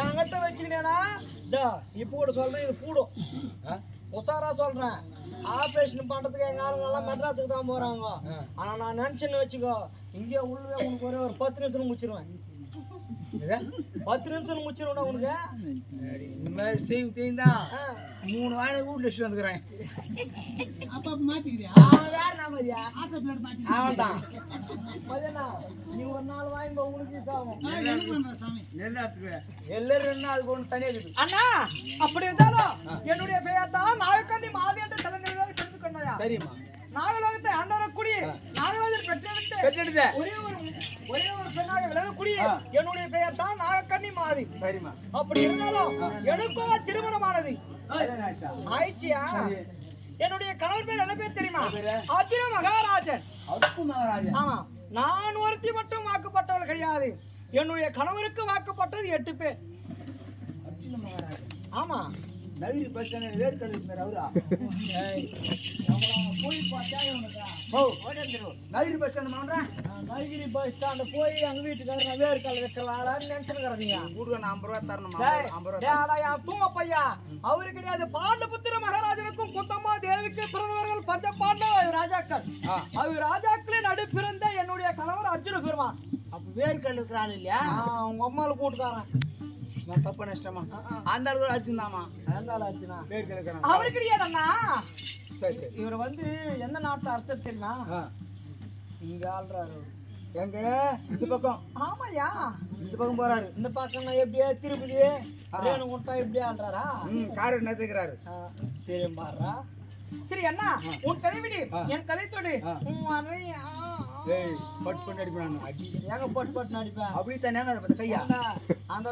அங்கிட்ட வச்சுக்கினேனா இப்போ கூட சொல்றேன் இது கூடும் உசாரா சொல்றேன் ஆபரேஷன் பண்றதுக்கு எங்க ஆளுங்க எல்லாம் மெட்ராஸுக்கு தான் போறாங்க ஆனா நான் நினைச்சேன்னு வச்சுக்கோ இங்கே உள்ளே உனக்கு ஒரே ஒரு 10 நிமிஷம் முடிச்சிருவேன் 10 நிமிஷம் முடிச்சிருவேன் உனக்கு இந்த மாதிரி செய்யும் தெரியுதான் 3 வாரம் வீட்டுல வச்சுட்டு வந்துக்கிறேன் அப்ப மாத்திக்கிறியா வேற நாமதியா ஆசை பிளேட் மாத்தி அவன்தான் மதியண்ணா நீ ஒரு நாள் வாங்கி உனக்கு சாகும் என்ன பண்ற சாமி எல்லாரும் 2 நாள் கொண்டு தனியா இருக்குது அண்ணா அப்படி இருந்தாலும் என்னுடைய பெயர் தான் நாகக்கண்ணி மாதி என்ற தலைநகராக தெரிந்து கொண்டாயா சரிம்மா நாகலோகத்தை ஆண்டவரக்கூடிய நாகராஜர் பெற்றெடுத்த ஒரே ஒரு பெண்ணாக விளங்கக்கூடிய என்னுடைய பெயர் தான் நாகக்கண்ணி மாதி சரிம்மா அப்படி இருந்தாலும் எனக்கோ திருமணமானது ஆயிடுச்சியா என்னுடைய கணவர் பேர் என்ன பேர் தெரியுமா அர்ஜுன மகாராஜன் ஆமா நான் ஒருத்தி மட்டும் வாக்குப்பட்டவள் கிடையாது என்னுடைய கணவருக்கு வாக்குப்பட்டது 8 பேர் ஆமா நவீன பஸ் ஸ்டாண்ட் வேர்க்கல் இருந்தார் அவரா போய் பார்த்தா உனக்கு நவீன பஸ் ஸ்டாண்ட் மாண்டா நகிரி பஸ் ஸ்டாண்ட் போய் அங்க வீட்டுக்காரர் வேர்க்கல் வைக்கலாம்னு நினைச்சுக்கிறீங்க கூடுங்க 50 ரூபாய் தரணுமா 50 ரூபாய் தூங்க பையா அவரு கிடையாது பாண்டபுத்திர மகாராஜனுக்கும் குந்தம்மா தேவிக்கு பிறந்தவர்கள் பஞ்ச பாண்டவ ராஜாக்கள் அவர் ராஜாக்களின் நடு பிறந்த என்னுடைய கணவர் அர்ஜுன பெருமான் அப்ப வேர்க்கல் இருக்கிறான் இல்லையா உங்க அம்மாவுக்கு கூட்டுக்காரன் நான் தப்பு நினைச்சிட்டமா அந்த அளவுக்கு அடிச்சுதாமா அர்ஜுனா வேர்க்கல் இருக்கிறான் அவரு கிடையாதண்ணா சரி சரி இவர் வந்து எந்த நாட்டு அரசர் தெரியுமா இங்க ஆள்றாரு எங்க இந்த பக்கம் ஆமாயா இந்த பக்கம் போறாரு இந்த பக்கம் எப்படியே திருப்பதி ரேணுகுண்டா எப்படி ஆள்றாரா கார் நிறுத்திக்கிறாரு தெரியும் பாடுறா சரி அண்ணா உன் கதை விடு என் கதை தொடு பட் பண்ணி அடிப்பான் ஏங்க பட் நடிப்பேன் அப்படி தானே கையா அந்த